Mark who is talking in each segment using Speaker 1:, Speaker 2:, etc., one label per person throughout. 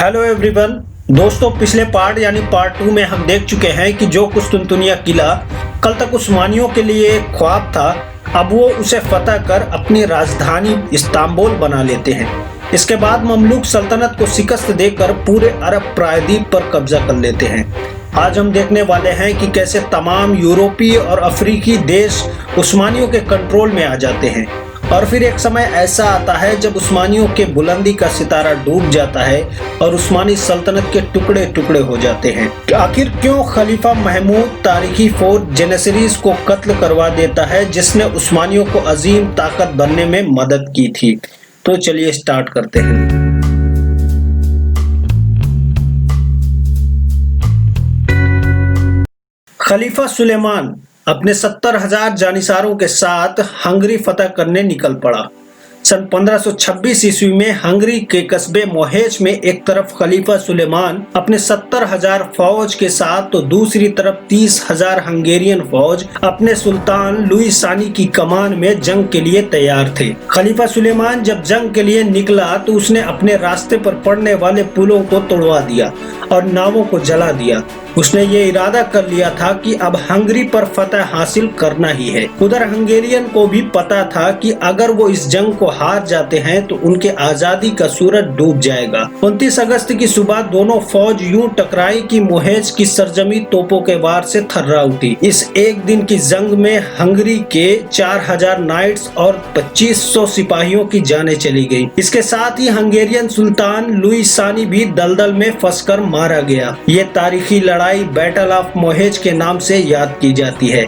Speaker 1: Hello everyone. दोस्तों, पिछले part यानी पार्ट 2 में हम देख चुके हैं कि जो कुस्तुनतुनिया किला कल तक उस्मानियों के लिए एक ख्वाब था, अब वो उसे फतह कर अपनी राजधानी इस्तांबुल बना लेते हैं। इसके बाद ममलूक सल्तनत को शिकस्त देकर पूरे अरब प्रायद्वीप पर कब्जा कर लेते हैं। आज हम देखने वाले हैं कि कैसे तमाम यूरोपीय और अफ्रीकी देश उस्मानियों के कंट्रोल में आ जाते हैं और फिर एक समय ऐसा आता है जब उस्मानियों के बुलंदी का सितारा डूब जाता है और उस्मानी सल्तनत के टुकड़े टुकड़े हो जाते हैं। आखिर क्यों खलीफा महमूद तारीखी फोर्ट जेनेसरीज को कत्ल करवा देता है, जिसने उस्मानियों को अजीम ताकत बनने में मदद की थी? तो चलिए स्टार्ट करते हैं। खलीफा सुलेमान अपने 70,000 जानिसारों के साथ हंगरी फतह करने निकल पड़ा। सन 1526 ईस्वी में हंगरी के कस्बे मोहेज में एक तरफ खलीफा सुलेमान अपने 70,000 फौज के साथ तो दूसरी तरफ 30,000 हंगेरियन फौज अपने सुल्तान लुई सानी की कमान में जंग के लिए तैयार थे। खलीफा सुलेमान जब जंग के लिए निकला तो उसने अपने रास्ते पर पड़ने वाले पुलों को तोड़वा दिया और नावों को जला दिया। उसने ये इरादा कर लिया था कि अब हंगरी पर फतह हासिल करना ही है। उधर हंगेरियन को भी पता था कि अगर वो इस जंग को हार जाते हैं तो उनके आजादी का सूरज डूब जाएगा। 29 अगस्त की सुबह दोनों फौज यूं टकराई कि मोहेज की सरजमी तोपों के वार से थर्रा उठी। इस एक दिन की जंग में हंगरी के 4,000 नाइट्स और 2500 सिपाहियों की जानें चली गई। इसके साथ ही हंगेरियन सुल्तान लुई सानी भी दलदल में फंसकर मारा गया। ये तारीखी लड़ाई बैटल ऑफ मोहेज के नाम से याद की जाती है।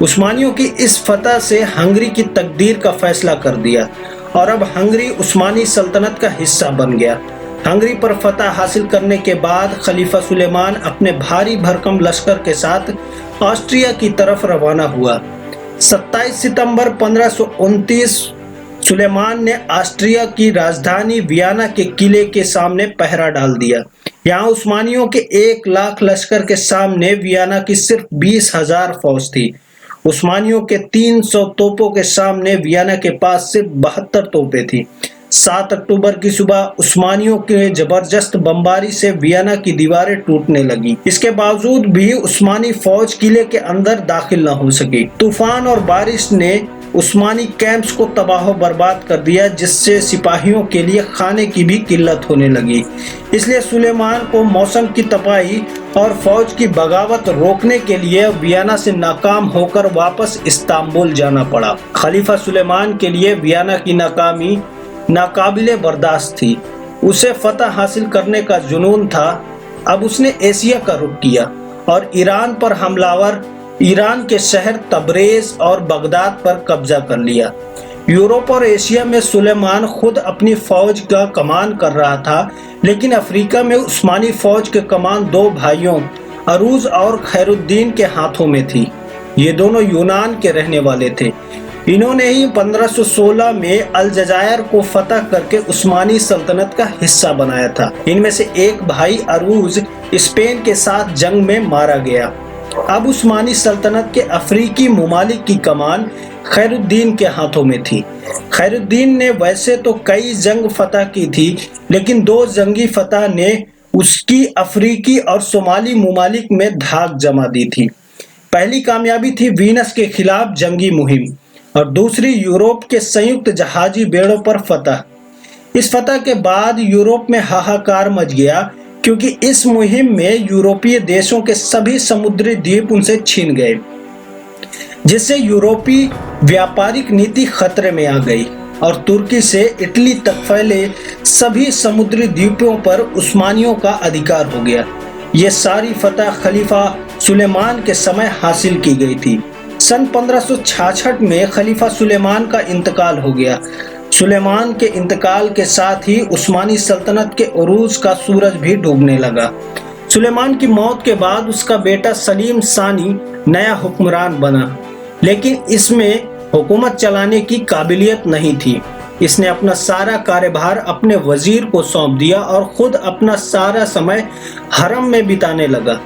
Speaker 1: उस्मानियों की इस फतह से हंगरी की तकदीर का फैसला कर दिया और अब हंगरी उस्मानी सल्तनत का हिस्सा बन गया। हंगरी पर फतह हासिल करने के बाद खलीफा सुलेमान अपने भारी भरकम लश्कर के साथ ऑस्ट्रिया की तरफ रवाना हुआ। 27 सितंबर 1529 सुलेमान ने ऑस्ट्रिया की राजधानी वियना के किले के सामने पहरा डाल दिया। यहाँ उस्मानियों के 1 लाख लश्कर के सामने वियना की सिर्फ 20,000 फौज थी। उस्मानियों के 300 तोपों के सामने वियना के पास सिर्फ 72 तोपें थी। 7 अक्टूबर की सुबह उस्मानियों के जबरदस्त बमबारी से वियना की दीवारें टूटने लगी। इसके बावजूद भी उस्मानी फौज किले के अंदर दाखिल न हो सकी। तूफान और बारिश ने उस्मानी कैंप्स को तबाह बर्बाद कर दिया, जिससे सिपाहियों के लिए खाने की भी किल्लत होने लगी। इसलिए सुलेमान को मौसम की तबाही और फौज की बगावत रोकने के लिए वियना से नाकाम होकर वापस इस्तांबुल जाना पड़ा। खलीफा सुलेमान के लिए वियना की नाकामी नाकाबिले बर्दाश्त थी। उसे फतह हासिल करने का जुनून था। अब उसने एशिया का रुख किया और ईरान पर हमलावर ईरान के शहर तबरेज और बगदाद पर कब्जा कर लिया। यूरोप और एशिया में सुलेमान खुद अपनी फौज का कमान कर रहा था, लेकिन अफ्रीका में उस्मानी फौज के कमान 2 भाइयों अरूज और खैरुद्दीन के हाथों में थी। ये दोनों यूनान के रहने वाले थे। इन्होंने ही 1516 में अलजायर को फतह करके उस्मानी सल्तनत का हिस्सा बनाया था। इनमें से एक भाई अरूज स्पेन के साथ जंग में मारा गया। अब उस्मानी सल्तनत के अफ्रीकी ममालिक की कमान खैरुद्दीन के हाथों में थी। खैरुद्दीन ने वैसे तो कई जंग फतह की थी, लेकिन 2 जंगी फतह ने उसकी अफ्रीकी और सोमाली ममालिक में धाक जमा दी थी। पहली कामयाबी थी वीनस के खिलाफ जंगी मुहिम और दूसरी यूरोप के संयुक्त जहाजी बेड़ों पर फतह। इस फतह के बाद यूरोप में हाहाकार मच गया, क्योंकि इस मुहिम में यूरोपीय देशों के सभी समुद्री द्वीप उनसे छीन गए, जिससे यूरोपीय व्यापारिक नीति खतरे में आ गई और तुर्की से इटली तक फैले सभी समुद्री द्वीपों पर उस्मानियों का अधिकार हो गया। ये सारी फतह खलीफा सुलेमान के समय हासिल की गई थी। सन 1566 में खलीफा सुलेमान का इंतकाल हो गया। सुलेमान के इंतकाल के साथ ही उस्मानी सल्तनत के उरूज का सूरज भी डूबने लगा। सुलेमान की मौत के बाद उसका बेटा सलीम सानी नया हुक्मरान बना, लेकिन इसमें हुकूमत चलाने की काबिलियत नहीं थी। इसने अपना सारा कार्यभार अपने वजीर को सौंप दिया और खुद अपना सारा समय हरम में बिताने लगा।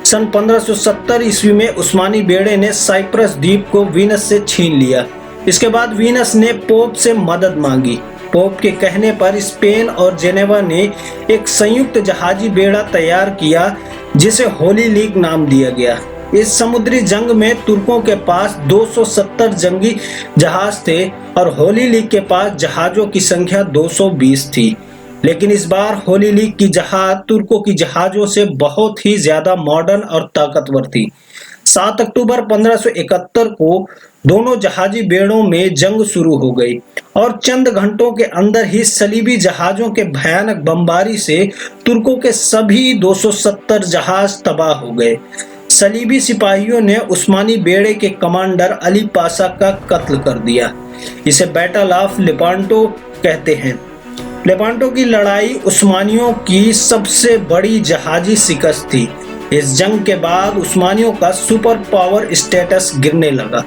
Speaker 1: सन 1570 ईस्वी में उस्मानी बेड़े ने साइप्रस द्वीप को वीनस से छीन लिया। इसके बाद वीनस ने पोप से मदद मांगी पोप के कहने पर स्पेन और जेनेवा ने एक संयुक्त जहाजी बेड़ा तैयार किया जिसे होली लीग नाम दिया गया। इस समुद्री जंग में तुर्कों के पास 270 जंगी जहाज थे और होली लीग के पास जहाजों की संख्या 220 थी। लेकिन इस बार होली लीग की जहाज तुर्कों की जहाजों से बहुत ही ज्यादा मॉडर्न और ताकतवर थी। 7 अक्टूबर 1571 को दोनों जहाजी बेड़ों में जंग शुरू हो गई और चंद घंटों के अंदर ही सलीबी जहाजों के भयानक बमबारी से तुर्कों के सभी 270 जहाज तबाह हो गए। सलीबी सिपाहियों ने उस्मानी बेड़े के कमांडर अली पाशा का कत्ल कर दिया। इसे बैटल ऑफ लेपांटो कहते हैं। लेपांटो की लड़ाई उस्मानियों की सबसे बड़ी जहाजी शिकस्त थी। इस जंग के बाद उस्मानियों का सुपर पावर स्टेटस गिरने लगा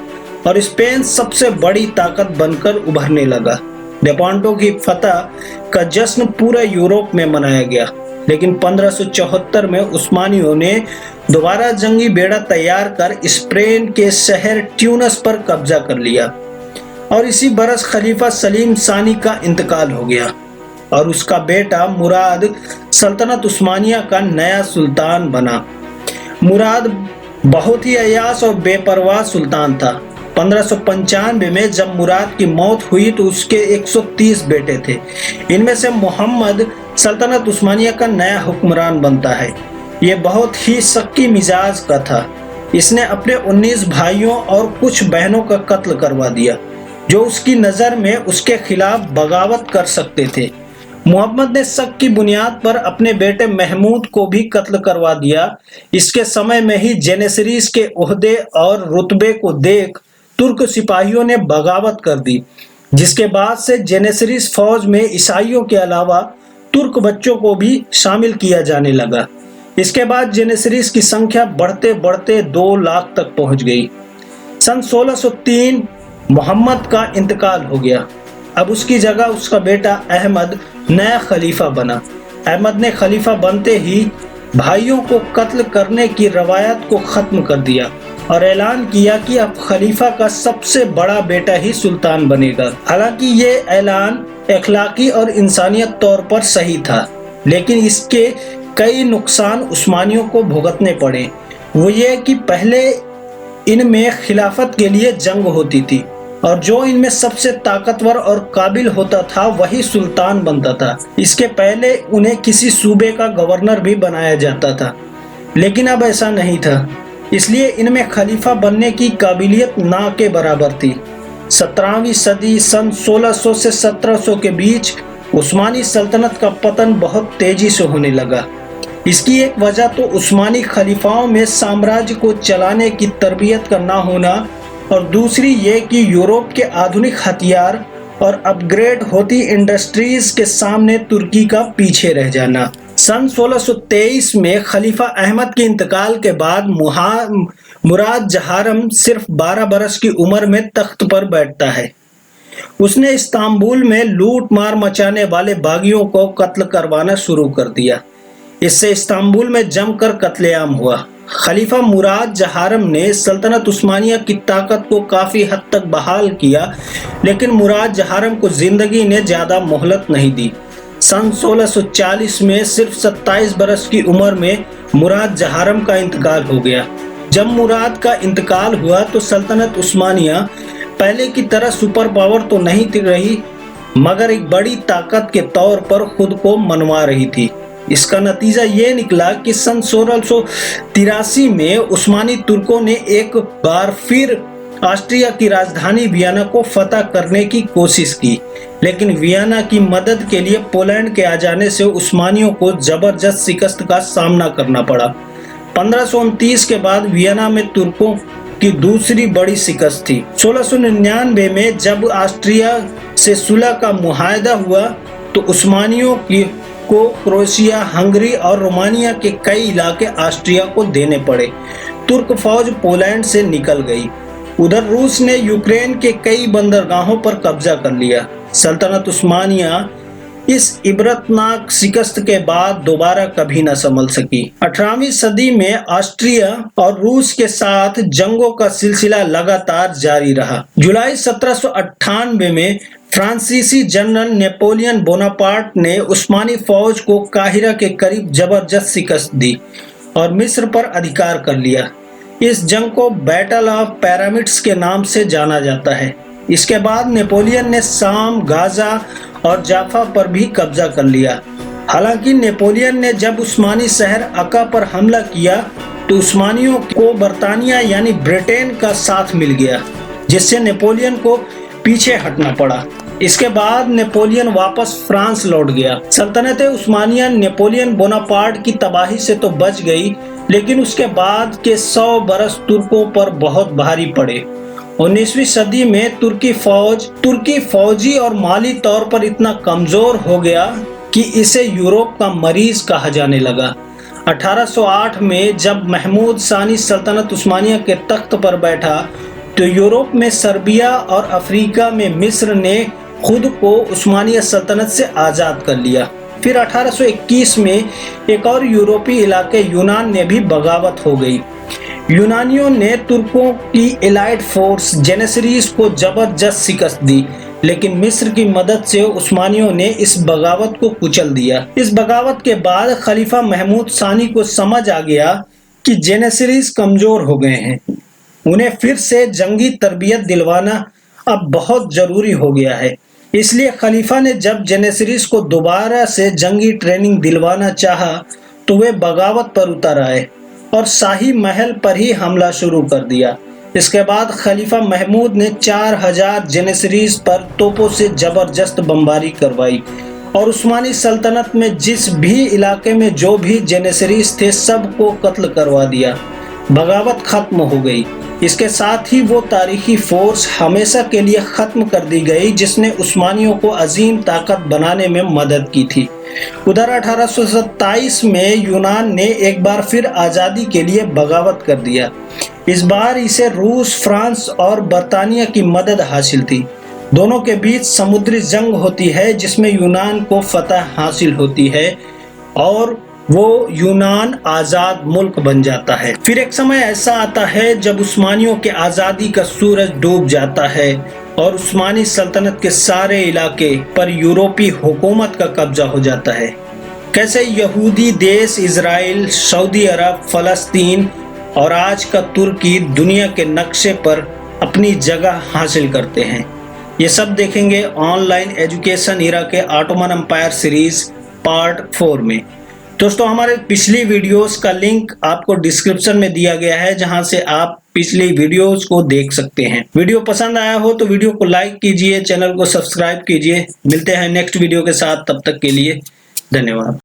Speaker 1: और स्पेन सबसे बड़ी ताकत बनकर उभरने लगा। लेपांटो की फतह का जश्न पूरे यूरोप में मनाया गया, लेकिन 1574 में उस्मानियों ने दोबारा जंगी बेड़ा तैयार कर स्पेन के शहर ट्यूनस पर कब्जा कर लिया और इसी बरस खलीफा सलीम सानी का इंतकाल हो गया और उसका बेटा मुराद सल्तनत उस्मानिया का नया सुल्तान बना। मुराद बहुत ही अय्याश और बेपरवाह सुल्तान था। 1595 में जब मुराद की मौत हुई तो उसके 130 बेटे थे। इनमें से मोहम्मद सल्तनत उस्मानिया का नया हुक्मरान बनता है। ये बहुत ही शक्की मिजाज का था। इसने अपने 19 भाइयों और कुछ बहनों का कत्ल करवा दिया जो उसकी नज़र में उसके खिलाफ बगावत कर सकते थे। मोहम्मद ने शक की बुनियाद पर अपने बेटे महमूद को भी कत्ल करवा दिया। इसके समय में ही जेनेसरीस के ओहदे और रुतबे को देख तुर्क सिपाहियों ने बगावत कर दी, जिसके बाद से जेनेसरीस फौज में ईसाइयों के अलावा तुर्क बच्चों को भी शामिल किया जाने लगा। इसके बाद जेनेसरीस की संख्या बढ़ते बढ़ते 2 लाख तक पहुंच गई। सन 1603 मोहम्मद का इंतकाल हो गया। अब उसकी जगह उसका बेटा अहमद नया खलीफा बना। अहमद ने खलीफा बनते ही भाइयों को कत्ल करने की रवायत को खत्म कर दिया और ऐलान किया कि अब खलीफा का सबसे बड़ा बेटा ही सुल्तान बनेगा। हालांकि ये ऐलान अखलाकी और इंसानियत तौर पर सही था, लेकिन इसके कई नुकसान उस्मानियों को भुगतने पड़े। वो ये कि पहले इनमें खिलाफत के लिए जंग होती थी और जो इनमें सबसे ताकतवर और काबिल होता था वही सुल्तान बनता था। इसके पहले उन्हें किसी सूबे का गवर्नर भी बनाया जाता था, लेकिन अब ऐसा नहीं था। इसलिए इनमें खलीफा बनने की काबिलियत ना के बराबर थी। 17वीं सदी सन 1600 से 1700 के बीच उस्मानी सल्तनत का पतन बहुत तेजी से होने लगा। इसकी एक वजह तो उस्मानी खलीफाओं में साम्राज्य को चलाने की तरबियत का ना होना और दूसरी ये कि यूरोप के आधुनिक हथियार और अपग्रेड होती इंडस्ट्रीज के सामने तुर्की का पीछे रह जाना। सन 1623 में खलीफा अहमद के इंतकाल के बाद मुराद जहारम सिर्फ 12 बरस की उम्र में तख्त पर बैठता है। उसने इस्तांबुल में लूट मार मचाने वाले बागियों को कत्ल करवाना शुरू कर दिया। इससे इस्तांबुल में जमकर कत्लेआम हुआ। खलीफा मुराद जहारम ने सल्तनत उस्मानिया की ताकत को काफी हद तक बहाल किया, लेकिन मुराद जहारम को जिंदगी ने ज्यादा मोहलत नहीं दी। सन 1640 में सिर्फ 27 बरस की उम्र में मुराद जहारम का इंतकाल हो गया। जब मुराद का इंतकाल हुआ तो सल्तनत उस्मानिया पहले की तरह सुपर पावर तो नहीं रही, मगर एक बड़ी ताकत के तौर पर खुद को मनवा रही थी। इसका नतीजा ये निकला कि सन 1683 में उस्मानी तुर्कों ने एक बार फिर ऑस्ट्रिया की राजधानी वियना को फतह करने की कोशिश की, लेकिन वियना की मदद के लिए पोलैंड के आ जाने से उस्मानियों को जबरदस्त शिकस्त का सामना करना पड़ा। 1529 के बाद वियना में तुर्कों की दूसरी बड़ी शिकस्त थी। 1699 में जब ऑस्ट्रिया से सुलह का मुआहदा हुआ तो उस्मानियों को क्रोएशिया, हंगरी और रोमानिया के कई इलाके ऑस्ट्रिया को देने पड़े। तुर्क फौज पोलैंड से निकल गई। उधर रूस ने यूक्रेन के कई बंदरगाहों पर कब्जा कर लिया। सल्तनत उस्मानिया इस इबरतनाक शिकस्त के बाद दोबारा कभी न संभल सकी। 18वीं सदी में ऑस्ट्रिया और रूस के साथ जंगों का सिलसिला लगातार जारी रहा। जुलाई 1798 में फ्रांसीसी जनरल नेपोलियन बोनापार्ट ने उस्मानी फौज को काहिरा के करीब जबरदस्त शिकस्त दी और मिस्र पर अधिकार कर लिया। इस जंग को बैटल ऑफ पिरामिड्स के नाम से जाना जाता है। इसके बाद नेपोलियन ने शाम, गाजा और जाफा पर भी कब्जा कर लिया। हालांकि नेपोलियन ने जब उस्मानी शहर अक्का पर हमला किया तो उस्मानियों को बर्तानिया यानी ब्रिटेन का साथ मिल गया, जिससे नेपोलियन को पीछे हटना पड़ा। इसके बाद नेपोलियन वापस फ्रांस लौट गया। सल्तनत उस्मानिया नेपोलियन बोनापार्ट की तबाही से तो बच गई, लेकिन उसके बाद के 100 बरस तुर्कों पर बहुत भारी पड़े। 19वीं सदी में तुर्की फौजी और माली तौर पर इतना कमजोर हो गया कि इसे यूरोप का मरीज कहा जाने लगा। 1808 में जब महमूद सानी सल्तनत उस्मानिया के तख्त पर बैठा तो यूरोप में सर्बिया और अफ्रीका में मिस्र ने खुद को उस्मानिया सल्तनत से आज़ाद कर लिया। फिर 1821 में एक और यूरोपीय इलाके यूनान ने भी बगावत हो गई। यूनानियों ने तुर्कों की एलाइड फोर्स जेनेसरीज को जबरदस्त शिकस्त दी, लेकिन मिस्र की मदद से उस्मानियों ने इस बगावत को कुचल दिया। इस बगावत के बाद खलीफा महमूद सानी को समझ आ गया कि जेनेसरीज कमजोर हो गए हैं, उन्हें फिर से जंगी तरबियत दिलवाना अब बहुत जरूरी हो गया है। इसलिए खलीफा ने जब जेनेसरीज को दोबारा से जंगी ट्रेनिंग दिलवाना चाहा तो वे बगावत पर उतर आए और शाही महल पर ही हमला शुरू कर दिया। इसके बाद खलीफा महमूद ने 4000 जेनेसरीज पर तोपों से जबरदस्त बमबारी करवाई और उस्मानी सल्तनत में जिस भी इलाके में जो भी जेनेसरीज थे सबको कत्ल करवा दिया। बगावत खत्म हो गई। इसके साथ ही वो तारीखी फोर्स हमेशा के लिए खत्म कर दी गई जिसने उस्मानियों को अजीम ताकत बनाने में मदद की थी। उधर 1827 में यूनान ने एक बार फिर आज़ादी के लिए बगावत कर दिया। इस बार इसे रूस, फ्रांस और बर्तानिया की मदद हासिल थी। दोनों के बीच समुद्री जंग होती है जिसमें यूनान को फतह हासिल होती है और वो यूनान आज़ाद मुल्क बन जाता है। फिर एक समय ऐसा आता है जब उस्मानियों के आज़ादी का सूरज डूब जाता है और उस्मानी सल्तनत के सारे इलाके पर यूरोपी हुकूमत का कब्जा हो जाता है। कैसे यहूदी देश इजराइल, सऊदी अरब, फलस्तीन और आज का तुर्की दुनिया के नक्शे पर अपनी जगह हासिल करते हैं, ये सब देखेंगे ऑनलाइन एजुकेशन इरा के ऑटोमन एम्पायर सीरीज पार्ट 4 में। दोस्तों, हमारे पिछली वीडियोस का लिंक आपको डिस्क्रिप्शन में दिया गया है, जहां से आप पिछली वीडियोस को देख सकते हैं। वीडियो पसंद आया हो तो वीडियो को लाइक कीजिए, चैनल को सब्सक्राइब कीजिए। मिलते हैं नेक्स्ट वीडियो के साथ, तब तक के लिए धन्यवाद।